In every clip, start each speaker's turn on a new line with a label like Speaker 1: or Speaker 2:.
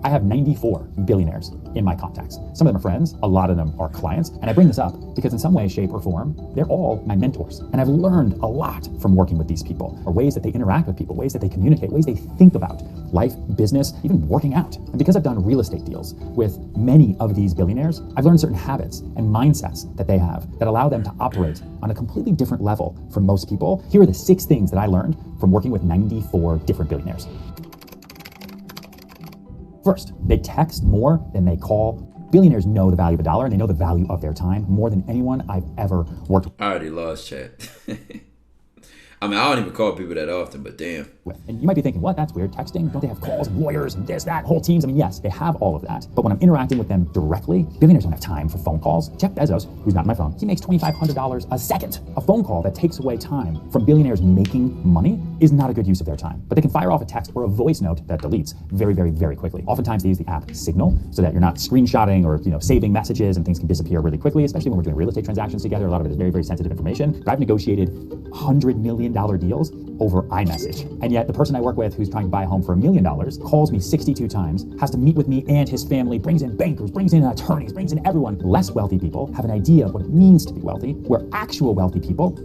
Speaker 1: I have 94 billionaires in my contacts. Some of them are friends, a lot of them are clients. And I bring this up because in some way, shape, or form, they're all my mentors. And I've learned a lot from working with these people, or ways that they interact with people, ways that they communicate, ways they think about life, business, even working out. And because I've done real estate deals with many of these billionaires, I've learned certain habits and mindsets that they have that allow them to operate on a completely different level from most people. Here are the 6 things that I learned from working with 94 different billionaires. First, they text more than they call. Billionaires know the value of a dollar and they know the value of their time more than anyone I've ever worked with.
Speaker 2: I already lost chat. I mean, I don't even call people that often, but damn.
Speaker 1: And you might be thinking, what, that's weird, texting? Don't they have calls, lawyers, and this, that, whole teams? I mean, yes, they have all of that. But when I'm interacting with them directly, billionaires don't have time for phone calls. Jeff Bezos, who's not on my phone, he makes $2,500 a second. A phone call that takes away time from billionaires making money is not a good use of their time. But they can fire off a text or a voice note that deletes very, very, very quickly. Oftentimes they use the app Signal so that you're not screenshotting or saving messages and things can disappear really quickly, especially when we're doing real estate transactions together. A lot of it is very, very sensitive information. But I've negotiated $100 million deals over iMessage. And yet the person I work with who's trying to buy a home for $1 million calls me 62 times, has to meet with me and his family, brings in bankers, brings in attorneys, brings in everyone. Less wealthy people have an idea of what it means to be wealthy, where actual wealthy people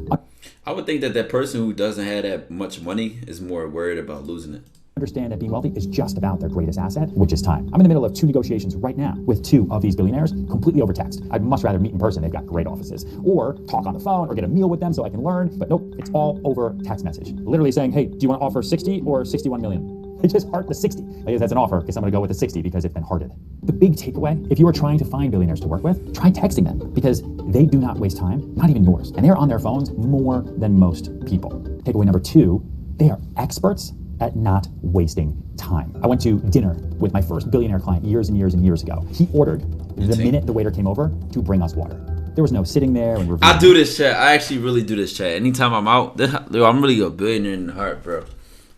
Speaker 2: I would think that that person who doesn't have that much money is more worried about losing it.
Speaker 1: Understand that being wealthy is just about their greatest asset, which is time. I'm in the middle of 2 negotiations right now with 2 of these billionaires, completely over text. I'd much rather meet in person. They've got great offices, or talk on the phone, or get a meal with them so I can learn. But nope, it's all over text message. Literally saying, hey, do you want to offer 60 or 61 million? They just heart the 60. I guess that's an offer because I'm going to go with the 60 because it's been hearted. The big takeaway, if you are trying to find billionaires to work with, try texting them because they do not waste time, not even yours. And they're on their phones more than most people. Takeaway number 2, they are experts at not wasting time. I went to dinner with my first billionaire client years and years and years ago. He ordered the minute the waiter came over to bring us water. There was no sitting there and reviewing.
Speaker 2: I do this chat. I actually really do this chat. Anytime I'm out, I'm really a billionaire in the heart, bro.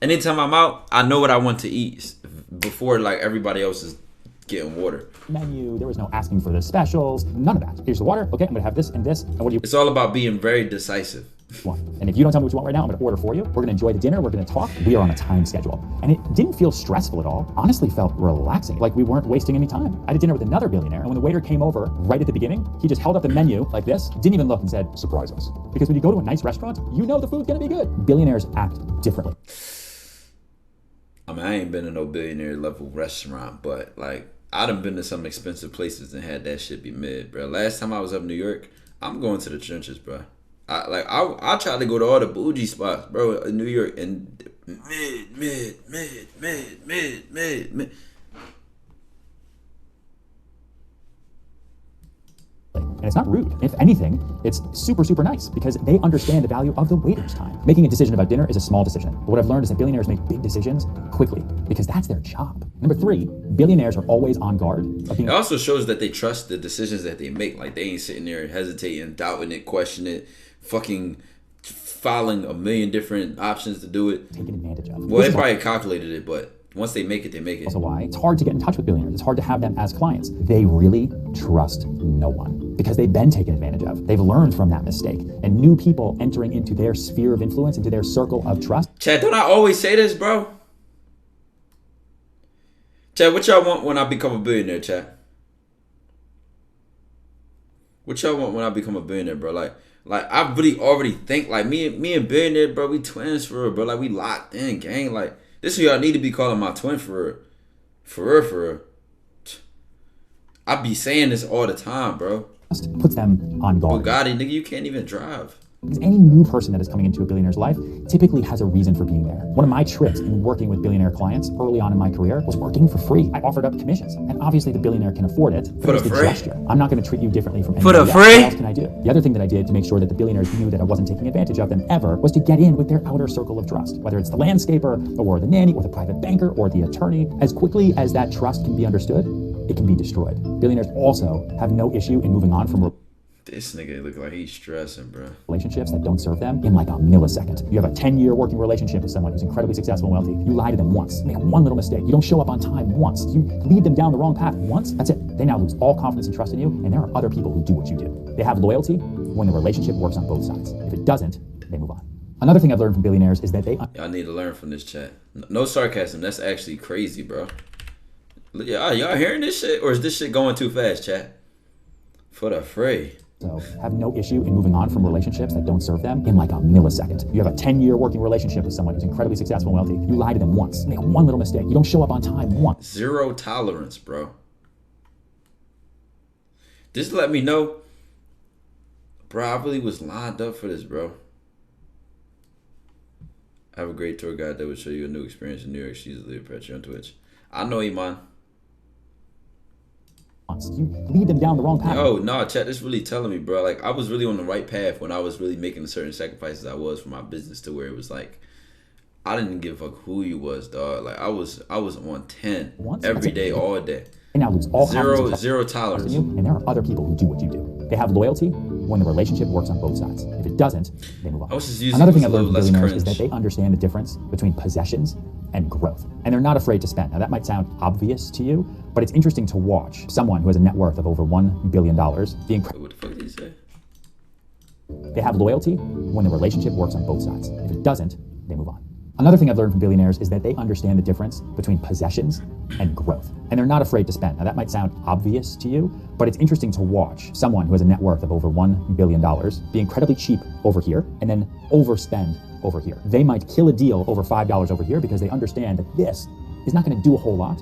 Speaker 2: Anytime I'm out, I know what I want to eat before like everybody else is getting water.
Speaker 1: Menu, there was no asking for the specials, none of that. Here's the water, okay, I'm gonna have this and this, and what do you
Speaker 2: It's all about being very decisive.
Speaker 1: want? And if you don't tell me what you want right now, I'm gonna order for you. We're gonna enjoy the dinner, we're gonna talk. We are on a time schedule. And it didn't feel stressful at all. Honestly felt relaxing, like we weren't wasting any time. I did dinner with another billionaire, and when the waiter came over right at the beginning, he just held up the menu like this, didn't even look and said, surprise us. Because when you go to a nice restaurant, you know the food's gonna be good. Billionaires act differently.
Speaker 2: I mean, I ain't been to no billionaire level restaurant, but like I done been to some expensive places and had that shit be mid, bro. Last time I was up in New York, I'm going to the trenches, bro. I tried to go to all the bougie spots, bro, in New York, and mid.
Speaker 1: And it's not rude. If anything, it's super, super nice because they understand the value of the waiter's time. Making a decision about dinner is a small decision. But what I've learned is that billionaires make big decisions quickly because that's their job. Number 3, billionaires are always on guard.
Speaker 2: It also shows that they trust the decisions that they make. Like they ain't sitting there hesitating, doubting it, questioning it, fucking filing a million different options to do it.
Speaker 1: Taken advantage of.
Speaker 2: Well, they probably calculated it, but once they make it, they make it.
Speaker 1: Also why it's hard to get in touch with billionaires. It's hard to have them as clients. They really trust no one because they've been taken advantage of. They've learned from that mistake. And new people entering into their sphere of influence, into their circle of trust.
Speaker 2: Chad, don't I always say this, bro? Chad, what y'all want when I become a billionaire, Chad? What y'all want when I become a billionaire, bro? Like I really already think like me and billionaire, bro, we twins for real, bro. Like we locked in, gang. Like this is who y'all need to be calling my twin for real. For real. I be saying this all the time, bro.
Speaker 1: Puts them on guard.
Speaker 2: Bugatti, nigga, you can't even drive.
Speaker 1: Because any new person that is coming into a billionaire's life typically has a reason for being there. One of my tricks in working with billionaire clients early on in my career was working for free. I offered up commissions, and obviously the billionaire can afford it. But it's the gesture. I'm not going to treat you differently from anybody else. What else can I do? The other thing that I did to make sure that the billionaires knew that I wasn't taking advantage of them ever was to get in with their outer circle of trust. Whether it's the landscaper, or the nanny, or the private banker, or the attorney. As quickly as that trust can be understood, it can be destroyed. Billionaires also have no issue in moving on from
Speaker 2: this nigga look like he's stressing, bro.
Speaker 1: Relationships that don't serve them in like a millisecond. You have a 10-year working relationship with someone who's incredibly successful and wealthy. You lie to them once, make one little mistake. You don't show up on time once. You lead them down the wrong path once. That's it. They now lose all confidence and trust in you, and there are other people who do what you do. They have loyalty when the relationship works on both sides. If it doesn't, they move on. Another thing I've learned from billionaires is that they...
Speaker 2: Y'all need to learn from this chat. No sarcasm. That's actually crazy, bro. Yeah, y'all hearing this shit, or is this shit going too fast, chat? For the fray.
Speaker 1: So have no issue in moving on from relationships that don't serve them in like a millisecond. You have a 10-year working relationship with someone who's incredibly successful and wealthy. You lie to them once, make one little mistake. You don't show up on time once.
Speaker 2: Zero tolerance, bro. Just let me know. Bro, I really was lined up for this, bro. I have a great tour guide that will show you a new experience in New York. She's a leader on Twitch. I know, Iman.
Speaker 1: You lead them down the wrong path.
Speaker 2: Yo, no, chat, this really telling me, bro. Like, I was really on the right path when I was really making the certain sacrifices I was for my business, to where it was like, I didn't give a fuck who you was, dog. Like, I was on 10 every day, all day.
Speaker 1: And now lose all
Speaker 2: zero tolerance.
Speaker 1: And there are other people who do what you do. They have loyalty when the relationship works on both sides. If it doesn't, they move on. Another thing I've learned from billionaires is that they understand the difference between possessions and growth. And they're not afraid to spend. Now, that might sound obvious to you, but it's interesting to watch someone who has a net worth of over $1 billion being...
Speaker 2: What the fuck did he say?
Speaker 1: They have loyalty when the relationship works on both sides. If it doesn't, they move on. Another thing I've learned from billionaires is that they understand the difference between possessions and growth. And they're not afraid to spend. Now, that might sound obvious to you, but it's interesting to watch someone who has a net worth of over $1 billion be incredibly cheap over here and then overspend over here. They might kill a deal over $5 over here because they understand that this is not going to do a whole lot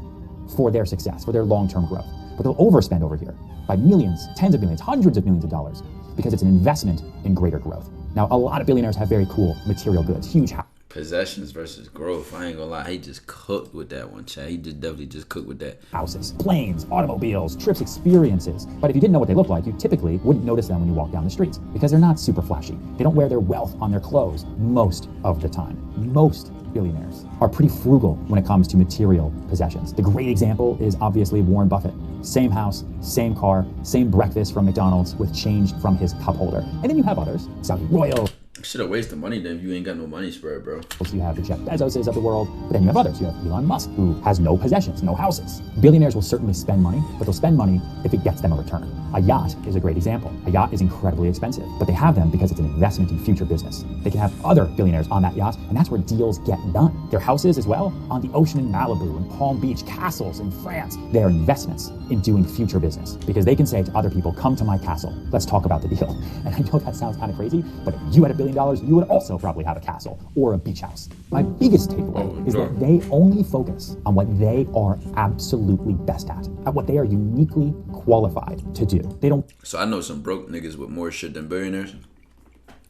Speaker 1: for their success, for their long-term growth. But they'll overspend over here by millions, tens of millions, hundreds of millions of dollars because it's an investment in greater growth. Now, a lot of billionaires have very cool material goods, huge houses.
Speaker 2: Possessions versus growth. I ain't gonna lie, he just cooked with that one, chat. He just definitely just cooked with that.
Speaker 1: Houses, planes, automobiles, trips, experiences. But if you didn't know what they look like, you typically wouldn't notice them when you walk down the streets because they're not super flashy. They don't wear their wealth on their clothes most of the time. Most billionaires are pretty frugal when it comes to material possessions. The great example is obviously Warren Buffett. Same house, same car, same breakfast from McDonald's with change from his cup holder. And then you have others, Saudi royal.
Speaker 2: Should have wasted money then if you ain't got no money spread, bro.
Speaker 1: You have the Jeff Bezoses of the world, but then you have others. You have Elon Musk, who has no possessions, no houses. Billionaires will certainly spend money, but they'll spend money if it gets them a return. A yacht is a great example. A yacht is incredibly expensive, but they have them because it's an investment in future business. They can have other billionaires on that yacht, and that's where deals get done. Their houses as well, on the ocean in Malibu and Palm Beach, castles in France. They are investments in doing future business because they can say to other people, come to my castle, let's talk about the deal. And I know that sounds kind of crazy, but if you had $1 billion, you would also probably have a castle or a beach house. My biggest takeaway is that they only focus on what they are absolutely best at what they are uniquely qualified to do. They don't...
Speaker 2: So I know some broke niggas with more shit than billionaires.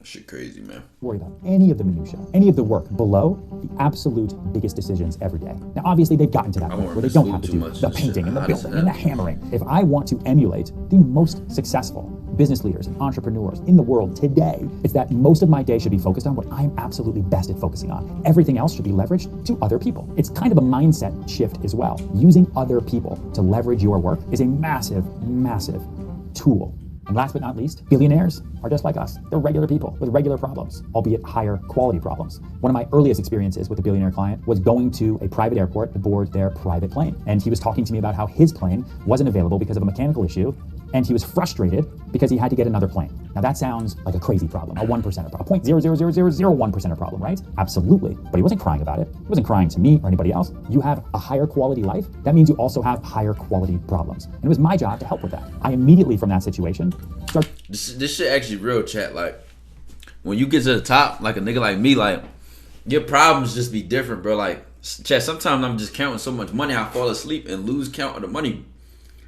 Speaker 2: Shit crazy, man.
Speaker 1: Worry about any of the minutia, any of the work below the absolute biggest decisions every day. Now, obviously, they've gotten to that point where they don't have to do the painting and the building and the hammering. If I want to emulate the most successful business leaders and entrepreneurs in the world today, it's that most of my day should be focused on what I'm absolutely best at focusing on. Everything else should be leveraged to other people. It's kind of a mindset shift as well. Using other people to leverage your work is a massive, massive tool. And last but not least, billionaires are just like us. They're regular people with regular problems, albeit higher quality problems. One of my earliest experiences with a billionaire client was going to a private airport to board their private plane. And he was talking to me about how his plane wasn't available because of a mechanical issue, and he was frustrated because he had to get another plane. Now that sounds like a crazy problem, a 1% problem, a 0.00001% problem, right? Absolutely. But he wasn't crying about it. He wasn't crying to me or anybody else. You have a higher quality life. That means you also have higher quality problems. And it was my job to help with that. I immediately from that situation start...
Speaker 2: This shit actually real, chat. Like, when you get to the top, like a nigga like me, like, your problems just be different, bro. Like, chat, sometimes I'm just counting so much money, I fall asleep and lose count of the money.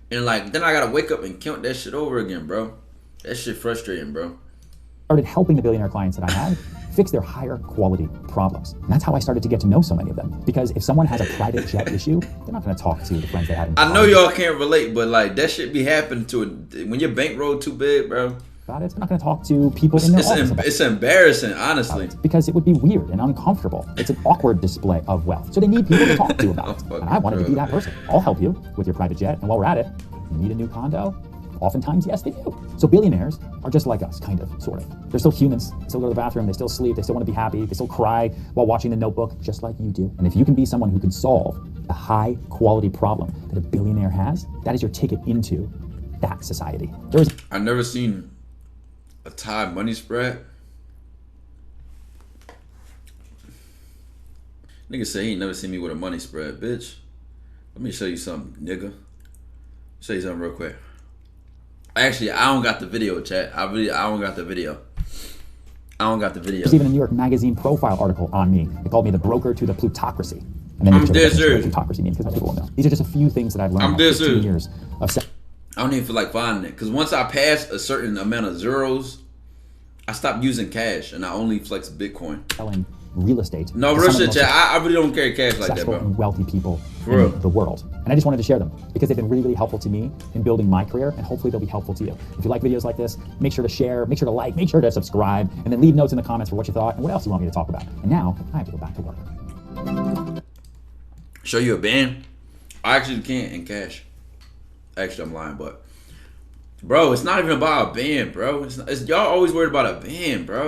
Speaker 2: And like, then I gotta wake up and count that shit over again, bro. That shit frustrating, bro.
Speaker 1: Started helping the billionaire clients that I had fix their higher quality problems. And that's how I started to get to know so many of them. Because if someone has a private jet issue, they're not gonna talk to the friends they had in college.
Speaker 2: I know y'all can't relate, but like, that shit be happening to it. When your bankroll too big, bro.
Speaker 1: About it. They're not gonna talk to people in their office about it.
Speaker 2: It's embarrassing, honestly.
Speaker 1: Because it would be weird and uncomfortable. It's an awkward display of wealth. So they need people to talk to about it. And I wanted to be that person. I'll help you with your private jet. And while we're at it, you need a new condo? Oftentimes, yes, they do. So billionaires are just like us, kind of, sort of. They're still humans. They still go to the bathroom. They still sleep. They still want to be happy. They still cry while watching The Notebook, just like you do. And if you can be someone who can solve a high-quality problem that a billionaire has, that is your ticket into that society.
Speaker 2: I've never seen a Thai money spread. Nigga say he ain't never seen me with a money spread, bitch. Let me show you something, nigga. Show you something real quick. Actually, I don't got the video, chat. I don't got the video. I don't got the video.
Speaker 1: There's even a New York Magazine profile article on me. They called me the broker to the plutocracy. And then
Speaker 2: I'm dead serious.
Speaker 1: Plutocracy means because people will know. These are just a few things that I've learned.
Speaker 2: I'm dead
Speaker 1: 15
Speaker 2: serious.
Speaker 1: years of
Speaker 2: I don't even feel like finding it because once I pass a certain amount of zeros, I stopped using cash and I only flex Bitcoin.
Speaker 1: selling real estate.
Speaker 2: No, real shit, chat. I really don't carry cash like that,
Speaker 1: Successful
Speaker 2: bro.
Speaker 1: and wealthy people
Speaker 2: For real.
Speaker 1: in the world. And I just wanted to share them because they've been really, really helpful to me in building my career, and hopefully they'll be helpful to you. If you like videos like this, make sure to share, make sure to like, make sure to subscribe, and then leave notes in the comments for what you thought and what else you want me to talk about. And now I have to go back to work.
Speaker 2: Show you a band? I actually can't in cash. Actually, I'm lying, but bro, it's not even about a band, bro. It's y'all always worried about a band, bro.